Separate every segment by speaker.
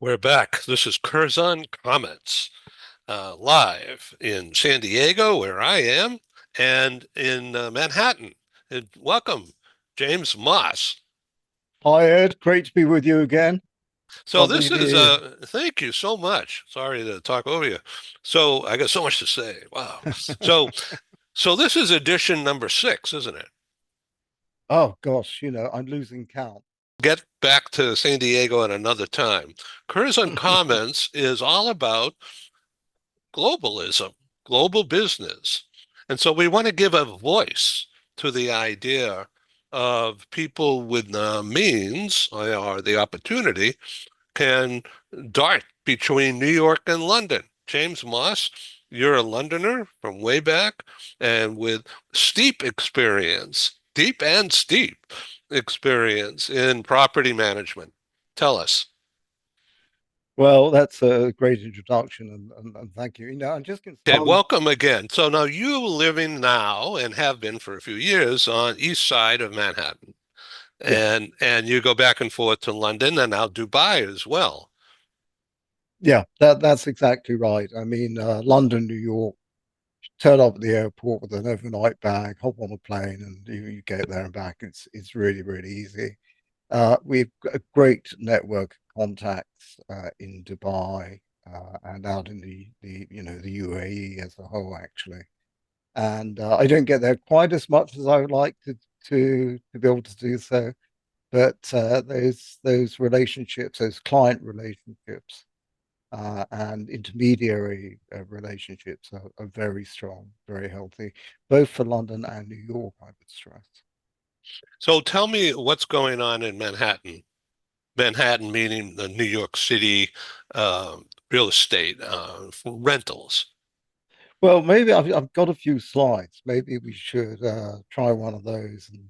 Speaker 1: We're back. This is Curzon Comments, live in San Diego, where I am, and in Manhattan. And welcome, James Moss.
Speaker 2: Hi, Ed. Great to be with you again.
Speaker 1: So
Speaker 2: Lovely
Speaker 1: this
Speaker 2: to
Speaker 1: is
Speaker 2: hear.
Speaker 1: thank you so much. Sorry to talk over you. So I got so much to say. Wow. So so this is edition number 6, isn't it?
Speaker 2: Oh, gosh, I'm losing count.
Speaker 1: Get back to San Diego at another time. Curzon Comments is all about globalism, global business. And so we want to give a voice to the idea of people with means or the opportunity can dart between New York and London. James Moss, you're a Londoner from way back and with steep experience, deep and steep experience in property management. Tell us.
Speaker 2: Well, that's a great introduction, and thank you. I'm just going to
Speaker 1: Okay,
Speaker 2: start.
Speaker 1: welcome again. So now you living now and have been for a few years on east side of Manhattan,
Speaker 2: Yeah,
Speaker 1: and you go back and forth to London and now Dubai as well.
Speaker 2: yeah, that's exactly right. I mean, London, New York, turn up at the airport with an overnight bag, hop on a plane, and you get there and back. It's really, really easy. We've got a great network of contacts in Dubai and out in the UAE as a whole, actually. And I don't get there quite as much as I would like to be able to do so. But those relationships, those client relationships, and intermediary relationships are very strong, very healthy, both for London and New York, I would stress.
Speaker 1: So tell me what's going on in Manhattan. Manhattan meaning the New York City uh, real estate rentals.
Speaker 2: Well, maybe I've got a few slides. Maybe we should try one of those and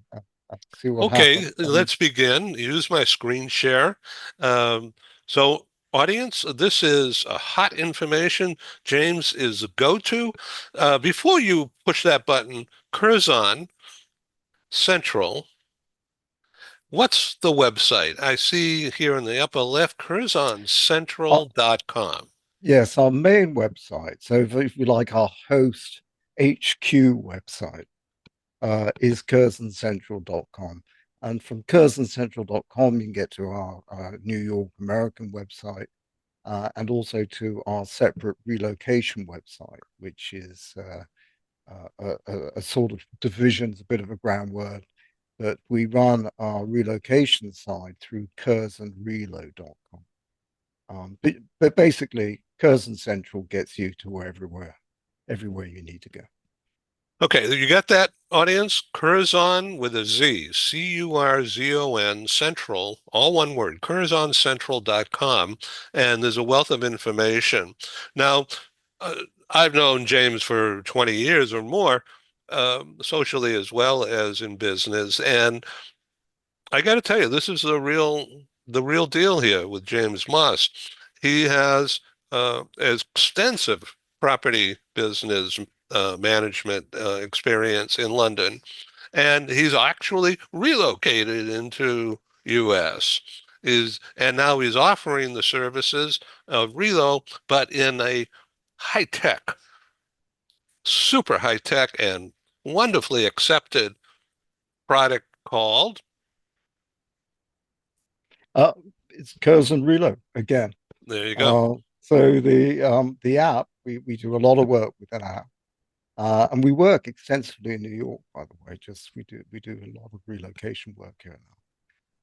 Speaker 2: see what
Speaker 1: Okay,
Speaker 2: happens.
Speaker 1: let's begin. Use my screen share. Um, so, audience, this is hot information. James is a go-to. Before you push that button, Curzon Central. What's the website? I see here in the upper left,
Speaker 2: Uh,
Speaker 1: curzoncentral.com.
Speaker 2: yes, our main website. So if you like, our host HQ website is CurzonCentral.com. And from CurzonCentral.com, you can get to our New York American website and also to our separate relocation website, which is a sort of division, it's a bit of a grand word, but we run our relocation side through CurzonRelo.com. But basically, Curzon Central gets you to everywhere you need to go.
Speaker 1: Okay, you got that, audience? Curzon with a Z, Curzon Central, all one word, CurzonCentral.com, and there's a wealth of information. Now, I've known James for 20 years or more, socially as well as in business, and I got to tell you, this is the real deal here with James Moss. He has extensive property business management experience in London, and he's actually relocated into U.S. Is and now he's offering the services of relo, but in a high tech, super high tech, and wonderfully accepted product called.
Speaker 2: Uh, it's Curzon Relo again.
Speaker 1: There you go.
Speaker 2: So the app we do a lot of work with that app, and we work extensively in New York, by the way. Just we do a lot of relocation work here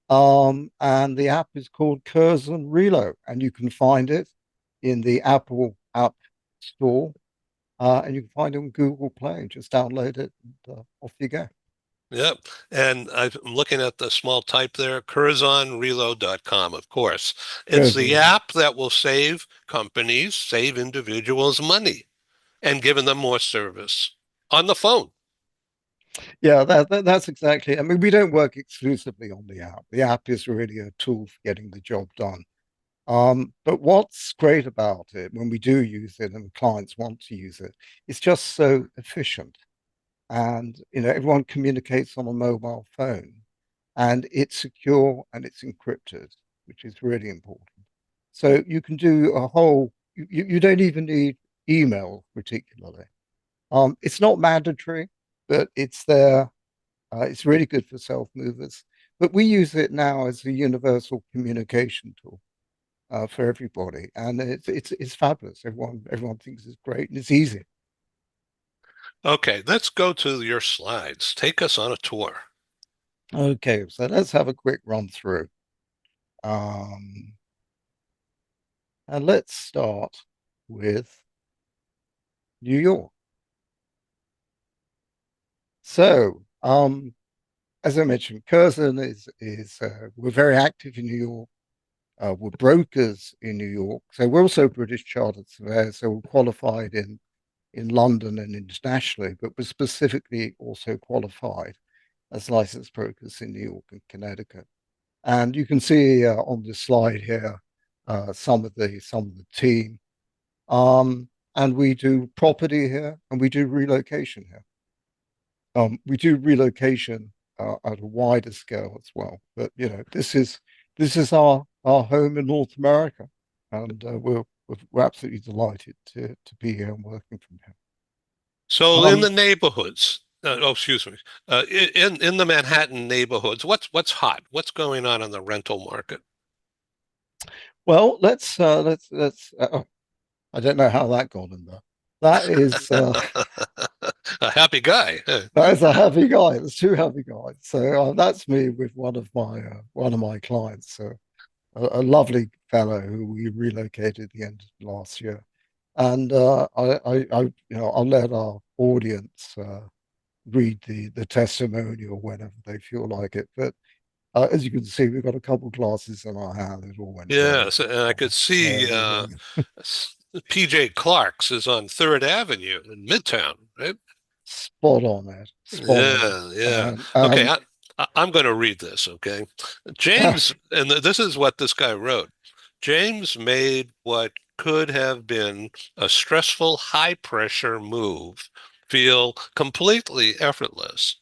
Speaker 2: now. And the app is called Curzon Relo, and you can find it in the Apple App Store, and you can find it on Google Play. Just download it, and off you go.
Speaker 1: Yep. And I'm looking at the small type there, CurzonRelo.com, of course. It's the
Speaker 2: Curzon.
Speaker 1: app that will save companies, save individuals money, and giving them more service on the phone.
Speaker 2: Yeah, that's exactly. I mean, we don't work exclusively on the app. The app is really a tool for getting the job done. But what's great about it when we do use it and clients want to use it, it's just so efficient. And everyone communicates on a mobile phone, and it's secure and it's encrypted, which is really important. So you can do a whole, you don't even need email particularly. It's not mandatory, but it's there. It's really good for self-movers. But we use it now as a universal communication tool for everybody, and it's fabulous. Everyone thinks it's great and it's easy.
Speaker 1: Okay, let's go to your slides. Take us on a tour.
Speaker 2: Okay, so let's have a quick run through. Um, and let's start with New York. So, as I mentioned, Curzon is we're very active in New York. We're brokers in New York, so we're also British chartered surveyors. So we're qualified in London and internationally, but we're specifically also qualified as licensed brokers in New York and Connecticut. And you can see on this slide here some of the team. And we do property here, and we do relocation here. We do relocation at a wider scale as well. But this is our home in North America, and we're absolutely delighted to be here and working from here.
Speaker 1: So in the
Speaker 2: Um,
Speaker 1: neighborhoods, oh, excuse me, in the Manhattan neighborhoods, what's hot? What's going on in the rental market?
Speaker 2: well, let's. I don't know how that got in there. That is uh,
Speaker 1: A happy guy.
Speaker 2: that is a heavy guy. There's two heavy guys. So that's me with one of my clients. So a lovely fellow who we relocated at the end of last year. And I'll let our audience read the testimonial whenever they feel like it. But as you can see, we've got a couple of glasses in our hand. It all went very
Speaker 1: Yes, and I could see
Speaker 2: well.
Speaker 1: PJ Clark's is on Third Avenue in Midtown, right?
Speaker 2: Spot on, Ed. Spot on.
Speaker 1: Yeah, yeah.
Speaker 2: And
Speaker 1: Okay, I'm going to read this, okay?
Speaker 2: ah,
Speaker 1: James, and this is what this guy wrote. James made what could have been a stressful, high pressure move feel completely effortless.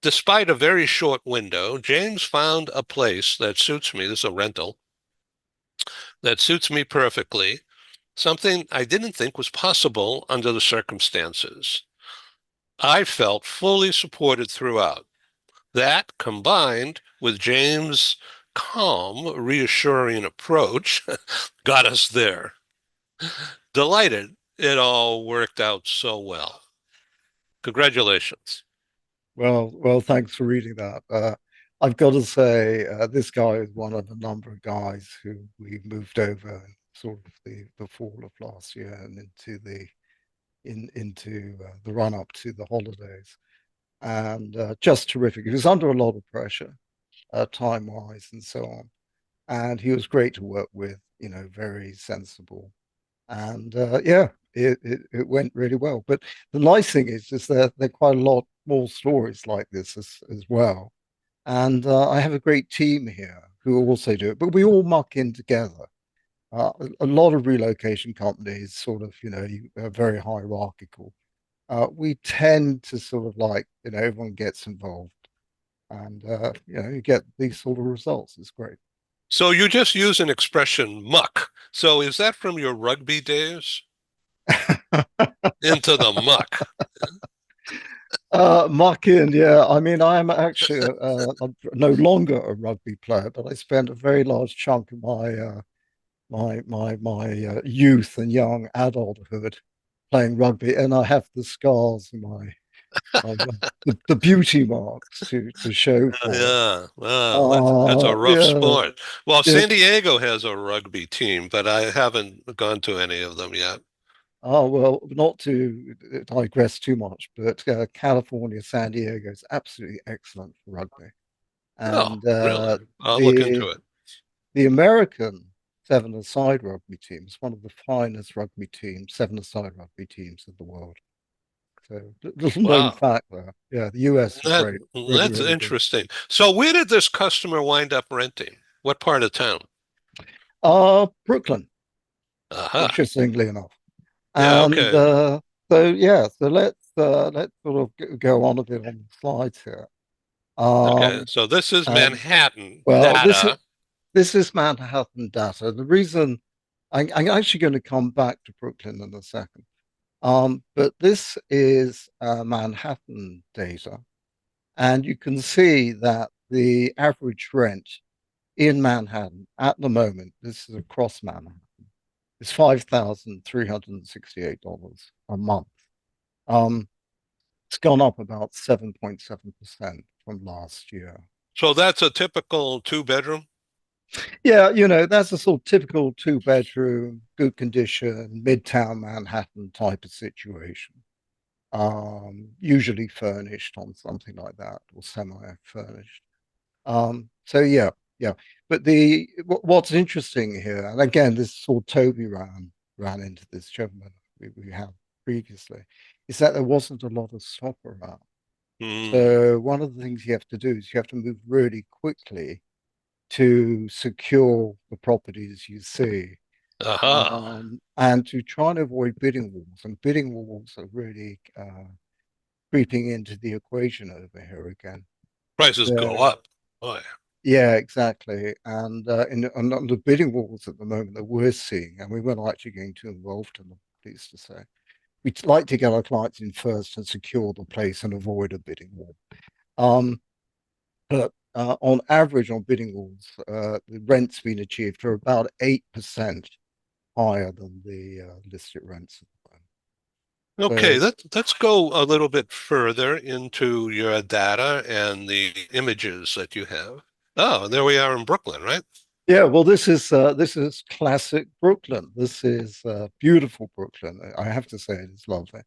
Speaker 1: Despite a very short window, James found a place that suits me. This is a rental that suits me perfectly, something I didn't think was possible under the circumstances. I felt fully supported throughout. That, combined with James' calm, reassuring approach, got us there. Delighted it all worked out so well. Congratulations.
Speaker 2: well, thanks for reading that. I've got to say, this guy is one of a number of guys who we moved over in sort of the fall of last year and into the run up to the holidays, and just terrific. He was under a lot of pressure, time wise, and so on. And he was great to work with. Very sensible, and yeah, it went really well. But the nice thing is there are quite a lot more stories like this as well. And I have a great team here who also do it, but we all muck in together. A lot of relocation companies sort of, you are very hierarchical. We tend to sort of like, everyone gets involved and, you get these sort of results. It's great.
Speaker 1: So you just use an expression muck. So is that from your rugby days? Into the muck.
Speaker 2: Muck in, yeah. I mean, I am actually I'm no longer a rugby player, but I spent a very large chunk of my youth and young adulthood playing rugby, and I have the scars and the beauty marks to show for it.
Speaker 1: Yeah, wow, that's a rough
Speaker 2: Yeah,
Speaker 1: sport. Well, San
Speaker 2: it's
Speaker 1: Diego has a rugby team, but I haven't gone to any of them yet.
Speaker 2: well, not to digress too much, but California, San Diego is absolutely excellent for rugby,
Speaker 1: Oh,
Speaker 2: and
Speaker 1: really? I'll look
Speaker 2: the
Speaker 1: into it.
Speaker 2: the American seven-a-side rugby team is one of the finest rugby teams, seven-a-side rugby teams in the world. So little known
Speaker 1: Wow,
Speaker 2: fact there. Yeah, the US is great, really,
Speaker 1: that's
Speaker 2: really good.
Speaker 1: interesting. So where did this customer wind up renting? What part of town?
Speaker 2: Brooklyn,
Speaker 1: Aha.
Speaker 2: interestingly enough.
Speaker 1: Yeah,
Speaker 2: And
Speaker 1: okay.
Speaker 2: so yeah, so let's sort of go on a bit on the slides here.
Speaker 1: Okay.
Speaker 2: Um,
Speaker 1: So this is
Speaker 2: and
Speaker 1: Manhattan
Speaker 2: well, this is
Speaker 1: data.
Speaker 2: this is Manhattan data. The reason I'm actually going to come back to Brooklyn in a second. But this is Manhattan data, and you can see that the average rent in Manhattan at the moment, this is across Manhattan, is $5,368 a month. Um, it's gone up about 7.7% from last year.
Speaker 1: So that's a typical two-bedroom?
Speaker 2: Yeah, that's a sort of typical two-bedroom, good condition, midtown Manhattan type of situation. Usually furnished on something like that or semi-furnished. So yeah, yeah. But what's interesting here, and again, this sort of Toby ran into this gentleman we had previously, is that there wasn't a lot of stock around.
Speaker 1: Hmm.
Speaker 2: So one of the things you have to do is you have to move really quickly to secure the properties you see,
Speaker 1: Aha.
Speaker 2: and to try and avoid bidding wars. And bidding wars are really creeping into the equation over here again.
Speaker 1: Prices go
Speaker 2: So
Speaker 1: up. Boy.
Speaker 2: yeah, exactly. And on the bidding wars at the moment that we're seeing, and we weren't actually getting too involved in them, pleased to say. We'd like to get our clients in first and secure the place and avoid a bidding war. Um, but on average, on bidding wars, the rents being achieved are about 8% higher than the listed rents at the moment.
Speaker 1: Okay,
Speaker 2: So
Speaker 1: let's go a little bit further into your data and the images that you have. Oh, there we are in Brooklyn, right?
Speaker 2: yeah, well, this is classic Brooklyn. This is beautiful Brooklyn. I have to say, it is lovely.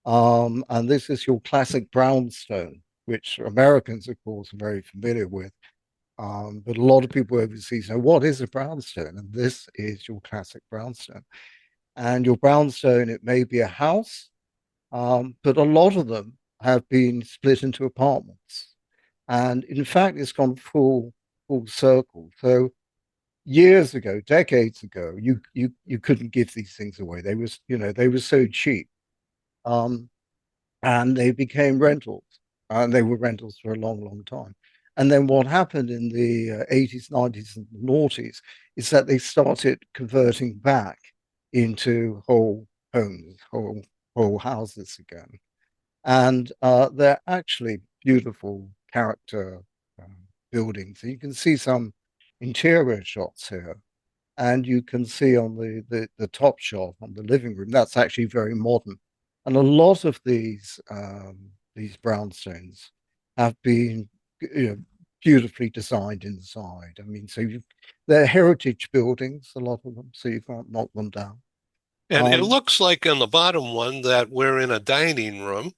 Speaker 2: And this is your classic brownstone, which Americans, of course, are very familiar with. But a lot of people overseas know what is a brownstone, and this is your classic brownstone. And your brownstone, it may be a house, but a lot of them have been split into apartments. And in fact, it's gone full circle. So years ago, decades ago, you couldn't give these things away. They were so cheap. Um, and they became rentals. And they were rentals for a long time. And then what happened in the 80s, 90s, and noughties is that they started converting back into whole homes, whole houses again. And they're actually beautiful character uh, buildings. You can see some interior shots here, and you can see on the top shot on the living room that's actually very modern, and a lot of these brownstones have been beautifully designed inside. I mean, they're heritage buildings, a lot of them, so you can't knock them down.
Speaker 1: And it
Speaker 2: um
Speaker 1: looks like in the bottom one that we're in a dining room.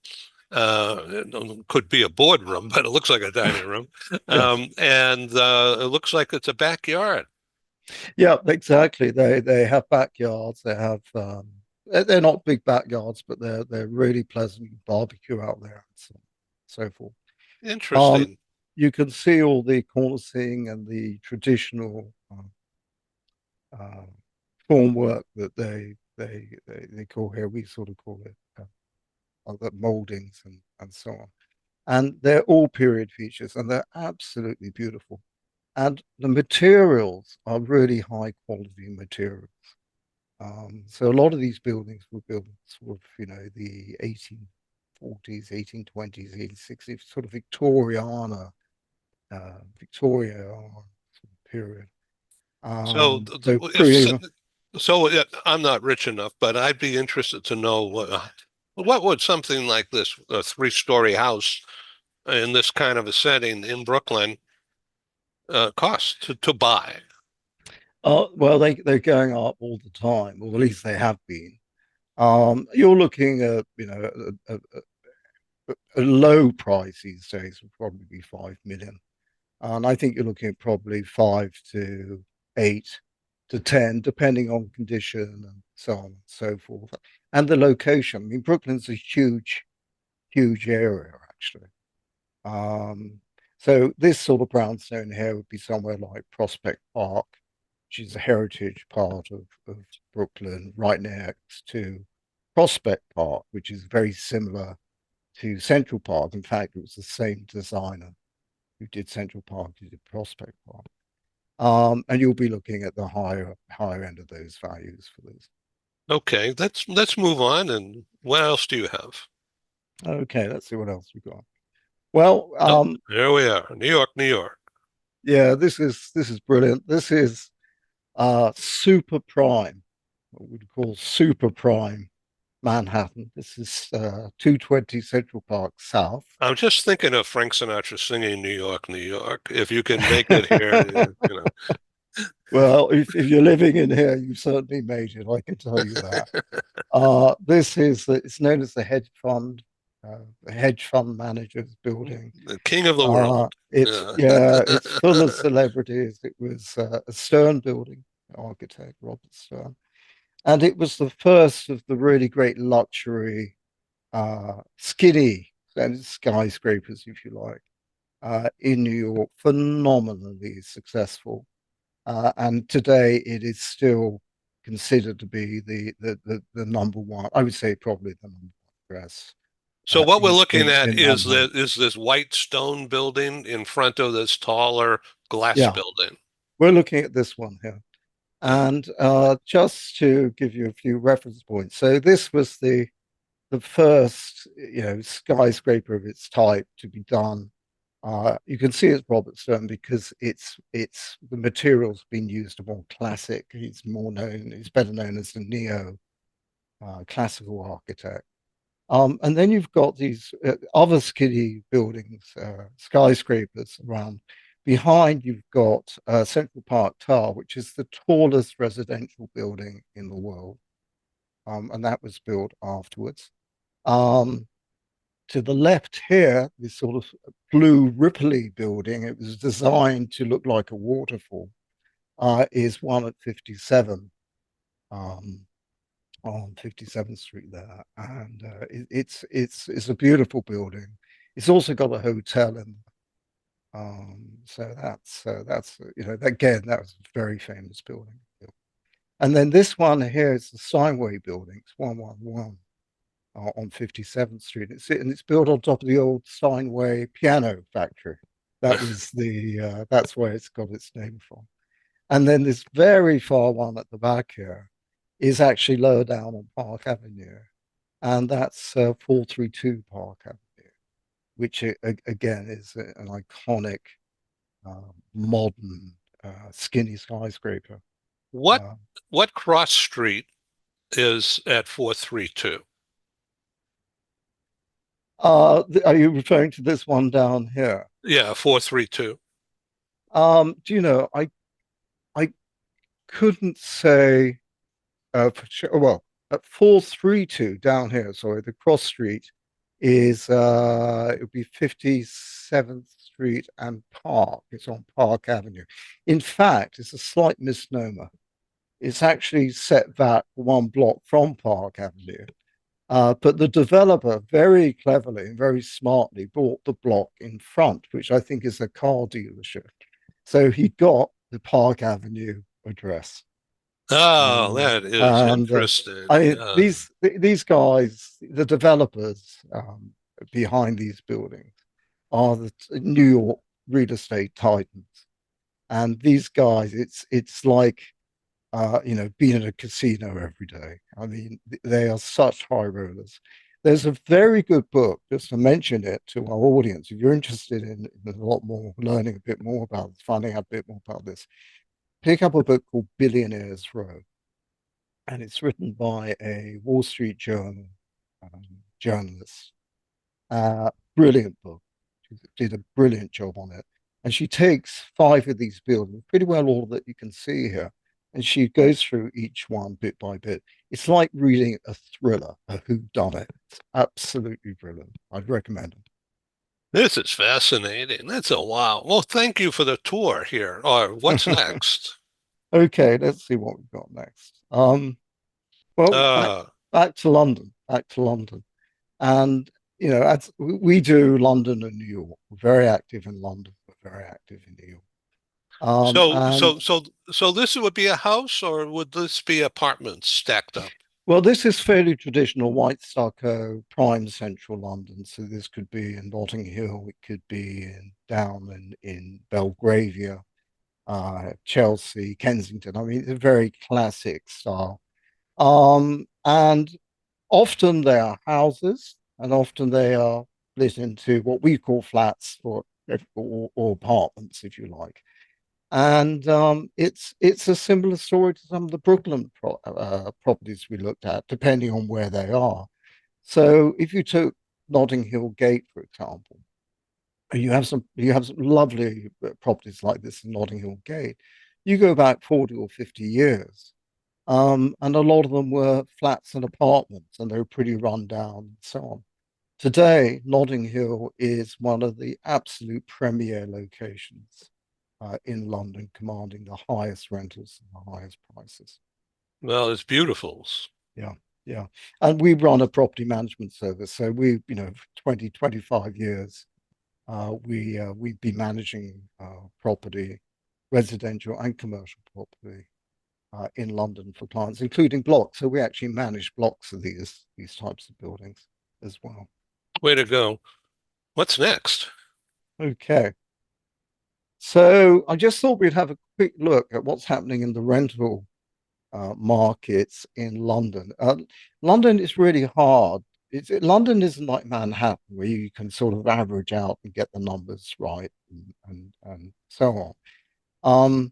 Speaker 1: It could be a boardroom, but it looks like a dining room.
Speaker 2: yes,
Speaker 1: And it looks like it's a backyard.
Speaker 2: yeah, exactly. They have backyards. They have they're not big backyards, but they're really pleasant barbecue out there, and so forth. Um,
Speaker 1: Interesting.
Speaker 2: you can see all the cornicing and the traditional uh, formwork that they call here. We sort of call it the moldings and so on. And they're all period features, and they're absolutely beautiful. And the materials are really high quality materials. So a lot of these buildings were built sort of, the 1840s, 1820s, 1860s, sort of Victoria period.
Speaker 1: So,
Speaker 2: So
Speaker 1: if
Speaker 2: pretty,
Speaker 1: so, I'm not rich enough, but I'd be interested to know what would something like this, a three-story house in this kind of a setting in Brooklyn, cost to buy?
Speaker 2: well, they're going up all the time, or at least they have been. You're looking at, a low price these days would probably be 5 million. And I think you're looking at probably 5 to 8 to 10, depending on condition and so on and so forth. And the location. I mean, Brooklyn's a huge area, actually. Um, so this sort of brownstone here would be somewhere like Prospect Park, which is a heritage part of Brooklyn, right next to Prospect Park, which is very similar to Central Park. In fact, it was the same designer who did Central Park, who did Prospect Park. And you'll be looking at the higher end of those values for this.
Speaker 1: Okay, let's move on. And what else do you have?
Speaker 2: Okay, let's see what else we've got. Well,
Speaker 1: Oh, here we are, New York, New York.
Speaker 2: yeah, this is brilliant. This is super prime, what we'd call super prime Manhattan. This is 220 Central Park South.
Speaker 1: I'm just thinking of Frank Sinatra singing New York, New York. If you can make it here,
Speaker 2: Well, if you're living in here, you certainly made it. I can tell you that. This is it's known as the hedge fund managers building.
Speaker 1: the king of the world.
Speaker 2: It's
Speaker 1: Yeah.
Speaker 2: yeah, it's full of celebrities. It was a Stern building, architect Robert Stern, and it was the first of the really great luxury, skinny and skyscrapers, if you like, in New York. Phenomenally successful, and today it is still considered to be the number one. I would say probably the number one address
Speaker 1: So what we're looking at
Speaker 2: in Manhattan.
Speaker 1: is this white stone building in front of this taller glass
Speaker 2: Yeah,
Speaker 1: building.
Speaker 2: we're looking at this one here.
Speaker 1: Yeah.
Speaker 2: And just to give you a few reference points, so this was the first, skyscraper of its type to be done. You can see it's Robert Stone because it's the materials being used are more classic. He's better known as the neo classical architect. And then you've got these other skinny buildings, skyscrapers around. Behind, you've got Central Park Tower, which is the tallest residential building in the world. And that was built afterwards. Um, to the left here, this sort of blue Ripley building, it was designed to look like a waterfall, is one at 57. Um, on 57th Street there, and it's a beautiful building. It's also got a hotel in. So that's again that was a very famous building. And then this one here is the Steinway building. It's 111 on 57th Street. It's built on top of the old Steinway piano factory. That's where it's got its name from. And then this very far one at the back here is actually lower down on Park Avenue, and that's 432 Park Avenue, which again is an iconic modern skinny skyscraper.
Speaker 1: What
Speaker 2: Uh,
Speaker 1: what cross street is at 432?
Speaker 2: are you referring to this one down here?
Speaker 1: Yeah, 432.
Speaker 2: Do you know, I couldn't say for sure. Well, at 432 down here, sorry, the cross street is it would be 57th Street and Park. It's on Park Avenue. In fact, it's a slight misnomer. It's actually set back one block from Park Avenue. But the developer very cleverly and very smartly bought the block in front, which I think is a car dealership. So he got the Park Avenue address.
Speaker 1: Oh, that is
Speaker 2: And
Speaker 1: interesting.
Speaker 2: I
Speaker 1: Yeah.
Speaker 2: these guys, the developers behind these buildings, are the New York real estate titans. And these guys, it's like being in a casino every day. I mean, they are such high rollers. There's a very good book, just to mention it to our audience. If you're interested in a lot more, learning a bit more about this, finding out a bit more about this, pick up a book called Billionaires Row, and it's written by a Wall Street Journal journalist. Brilliant book. She did a brilliant job on it. And she takes five of these buildings, pretty well all that you can see here, and she goes through each one bit by bit. It's like reading a thriller, a whodunit. It's absolutely brilliant. I'd recommend it.
Speaker 1: This is fascinating. That's a wow. Well, thank you for the tour here. Or what's next?
Speaker 2: Okay, let's see what we've got next. Well,
Speaker 1: Uh,
Speaker 2: back to London, back to London. And as we do London and New York. We're very active in London. We're very active in New York.
Speaker 1: so
Speaker 2: And
Speaker 1: so so so this would be a house or would this be apartments stacked up?
Speaker 2: well, this is fairly traditional white stucco, prime central London. So this could be in Notting Hill. It could be down in Belgravia. Chelsea, Kensington. I mean, it's a very classic style. And often they are houses, and often they are split into what we call flats or apartments, if you like. And it's a similar story to some of the Brooklyn properties we looked at, depending on where they are. So if you took Notting Hill Gate, for example, you have some lovely properties like this in Notting Hill Gate. You go back 40 or 50 years, and a lot of them were flats and apartments, and they were pretty run down and so on. Today, Notting Hill is one of the absolute premier locations in London, commanding the highest rentals and the highest prices.
Speaker 1: Well, it's beautiful.
Speaker 2: Yeah, yeah. And we run a property management service. So for 20, 25 years, we've been managing property, residential and commercial property in London for clients, including blocks. So we actually manage blocks of these types of buildings as well.
Speaker 1: Way to go. What's next?
Speaker 2: Okay. So I just thought we'd have a quick look at what's happening in the rental markets in London. London is really hard. London isn't like Manhattan where you can sort of average out and get the numbers right and so on. Um,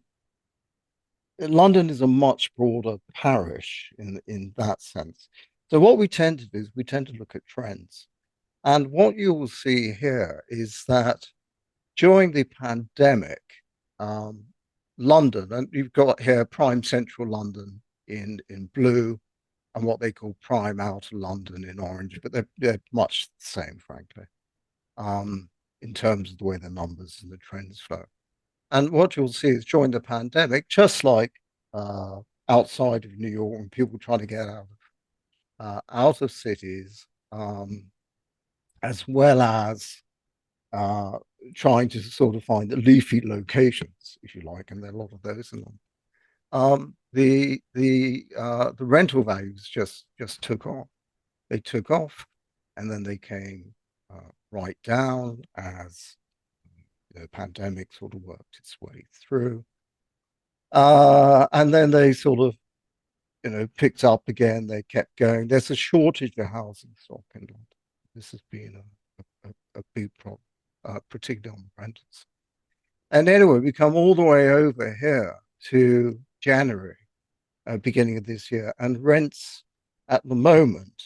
Speaker 2: London is a much broader parish in that sense. So what we tend to do is we tend to look at trends. And what you will see here is that during the pandemic, um, London, and you've got here prime central London in blue and what they call prime outer London in orange, but they're much the same, frankly, in terms of the way the numbers and the trends flow. And what you'll see is during the pandemic, just like uh, outside of New York and people trying to get out of cities, as well as uh, trying to sort of find the leafy locations, if you like, and there are a lot of those in them. The rental values just took off. They took off, and then they came right down as the pandemic sort of worked its way through. And then they sort of, picked up again. They kept going. There's a shortage of housing stock in London. This has been a big problem, particularly on the rentals. And anyway, we come all the way over here to January, beginning of this year, and rents at the moment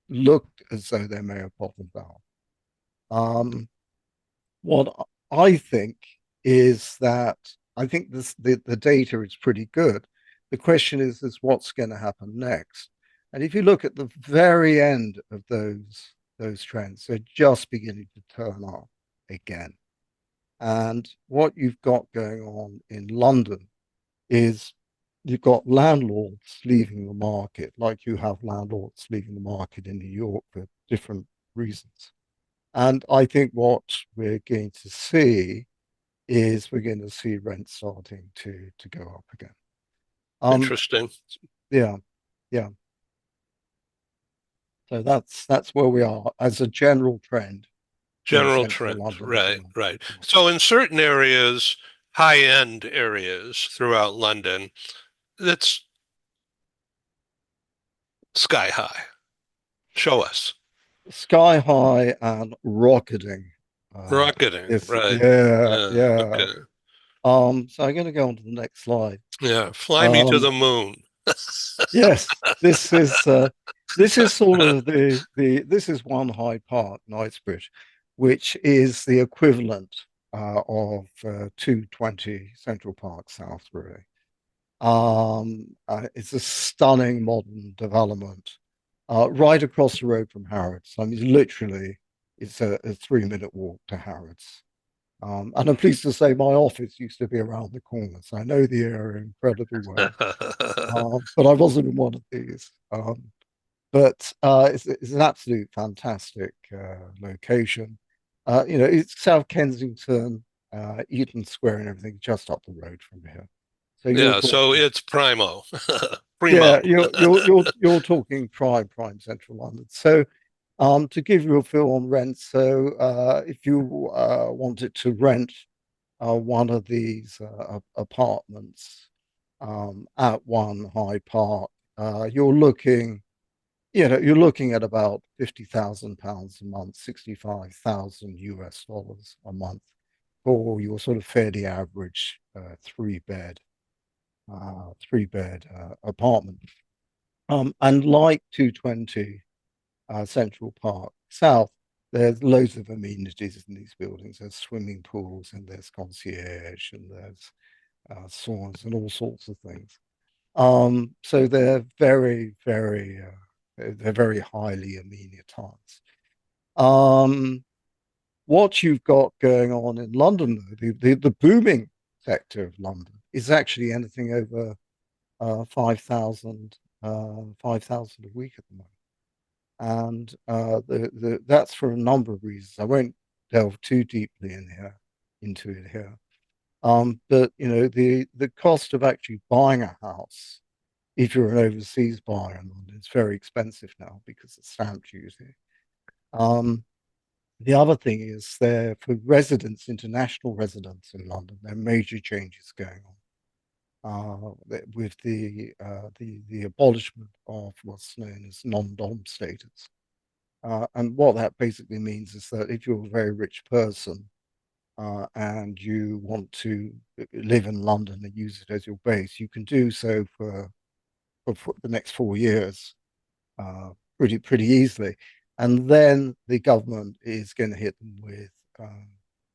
Speaker 2: look as though they may have bottomed out. Um, what I think is that I think the data is pretty good. The question is what's going to happen next. And if you look at the very end of those trends, they're just beginning to turn up again. And what you've got going on in London is you've got landlords leaving the market, like you have landlords leaving the market in New York for different reasons. And I think what we're going to see is we're going to see rent starting to go up again. Um,
Speaker 1: Interesting.
Speaker 2: yeah, yeah. So that's where we are as a general trend in
Speaker 1: General
Speaker 2: central
Speaker 1: trend.
Speaker 2: London.
Speaker 1: Right,
Speaker 2: Yeah,
Speaker 1: right.
Speaker 2: yeah.
Speaker 1: So in certain areas, high-end areas throughout London, it's sky high. Show us.
Speaker 2: Sky high and rocketing. Uh,
Speaker 1: Rocketing.
Speaker 2: it's
Speaker 1: Right.
Speaker 2: yeah, yeah.
Speaker 1: Okay.
Speaker 2: So I'm going to go on to the next slide.
Speaker 1: Yeah. Fly me to
Speaker 2: Um,
Speaker 1: the moon.
Speaker 2: yes, this is sort of this is One Hyde Park, Knightsbridge, which is the equivalent of 220 Central Park South, really. It's a stunning modern development right across the road from Harrods. I mean, literally, it's a 3-minute walk to Harrods. And I'm pleased to say my office used to be around the corner, so I know the area incredibly well. But I wasn't in one of these. But it's an absolute fantastic location. It's South Kensington, Eaton Square, and everything just up the road from here. So you're
Speaker 1: Yeah, so
Speaker 2: talking,
Speaker 1: it's primo. Primo.
Speaker 2: yeah, you're talking prime central London. So to give you a feel on rent, so if you wanted to rent one of these apartments at One High Park, you're looking, you're looking at about £50,000 a month, 65,000 US dollars a month for your sort of fairly average three bed apartment. And like 220 Central Park South, there's loads of amenities in these buildings. There's swimming pools and there's concierge and there's saunas and all sorts of things. So they're very highly amenitized. Um, what you've got going on in London, though, the booming sector of London is actually anything over 5,000 a week at the moment. And that's for a number of reasons. I won't delve too deeply into it here. But the cost of actually buying a house, if you're an overseas buyer in London, it's very expensive now because of stamp duty. Um, the other thing is there for residents, international residents in London, there are major changes going on with the abolishment of what's known as non-dom status. And what that basically means is that if you're a very rich person and you want to live in London and use it as your base, you can do so for the next 4 years pretty easily. And then the government is going to hit them with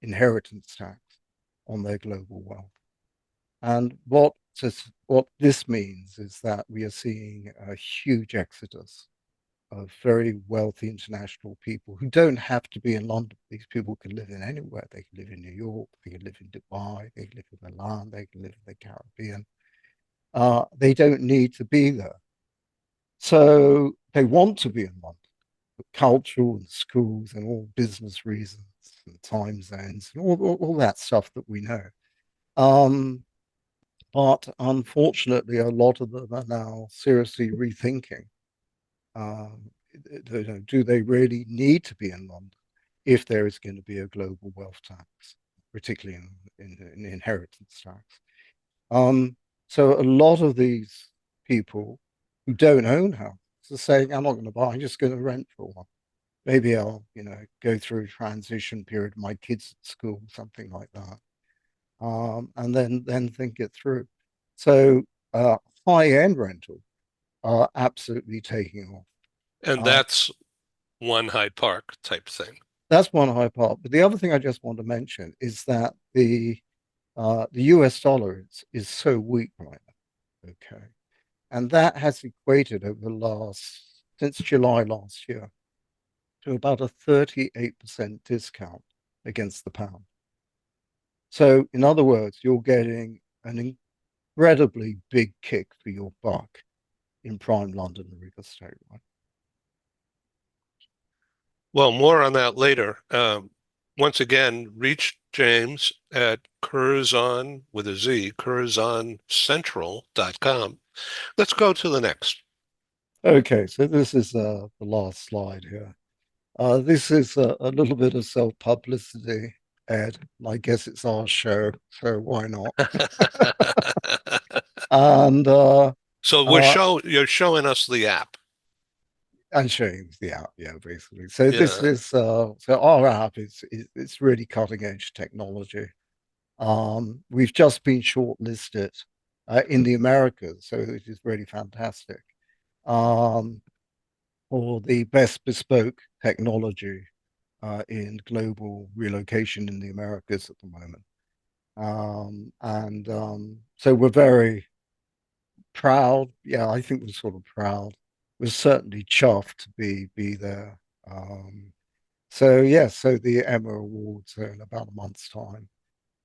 Speaker 2: inheritance tax on their global wealth. And what this means is that we are seeing a huge exodus of very wealthy international people who don't have to be in London. These people can live in anywhere. They can live in New York, they can live in Dubai, they can live in Milan, they can live in the Caribbean. They don't need to be there. So they want to be in London for cultural and schools and all business reasons and time zones and all that stuff that we know. Um, but unfortunately, a lot of them are now seriously rethinking um, do they really need to be in London if there is going to be a global wealth tax, particularly in inheritance tax? Um, so a lot of these people who don't own houses are saying, I'm not going to buy, I'm just going to rent for a while. Maybe I'll, go through a transition period, my kids at school, something like that. And then think it through. So high-end rental are absolutely taking off.
Speaker 1: And
Speaker 2: Uh,
Speaker 1: that's One Hyde Park type thing.
Speaker 2: that's one high part. But the other thing I just want to mention is that the US dollar is so weak right now. Okay. And that has equated over the last since July last year to about a 38% discount against the pound. So in other words, you're getting an incredibly big kick for your buck in prime London real estate, right?
Speaker 1: Well, more on that later. Once again, reach James at Curzon with a Z, CurzonCentral.com. Let's go to the next.
Speaker 2: Okay, so this is the last slide here. This is a little bit of self-publicity, Ed. I guess it's our show, so why not? And
Speaker 1: So
Speaker 2: uh,
Speaker 1: you're showing us the app.
Speaker 2: and showing the app, yeah, basically. So this
Speaker 1: Yeah.
Speaker 2: is so our app is it's really cutting edge technology. We've just been shortlisted in the Americas, so it is really fantastic. Um, for the best bespoke technology in global relocation in the Americas at the moment. And so we're very proud. Yeah, I think we're sort of proud. We're certainly chuffed to be there. So yeah, so the Emma Awards are in about a month's time,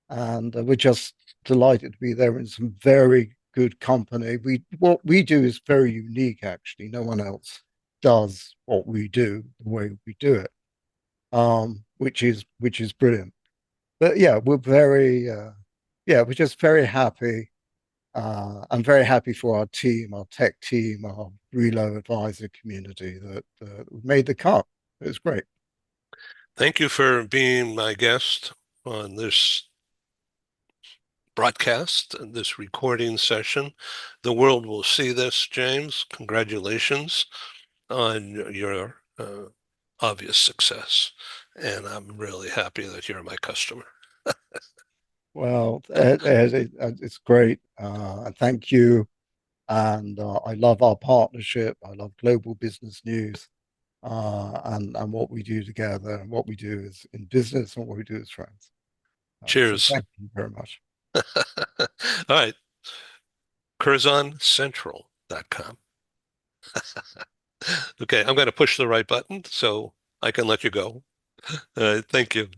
Speaker 2: and we're just delighted to be there in some very good company. What we do is very unique, actually. No one else does what we do the way we do it, which is brilliant. But yeah, we're just very happy. I'm very happy for our team, our tech team, our Relo advisor community that made the cut. It was great.
Speaker 1: Thank you for being my guest on this broadcast, this recording session. The world will see this, James. Congratulations on your obvious success. And I'm really happy that you're my customer.
Speaker 2: Well, it's great. And thank you. And I love our partnership. I love Global Business News, and what we do together, and what we do is in business, and what we do as friends. So
Speaker 1: Cheers.
Speaker 2: thank you very much.
Speaker 1: All right. CurzonCentral.com. Okay, I'm going to push the right button so I can let you go. Thank you.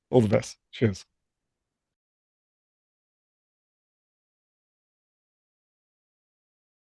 Speaker 2: All the best. Cheers.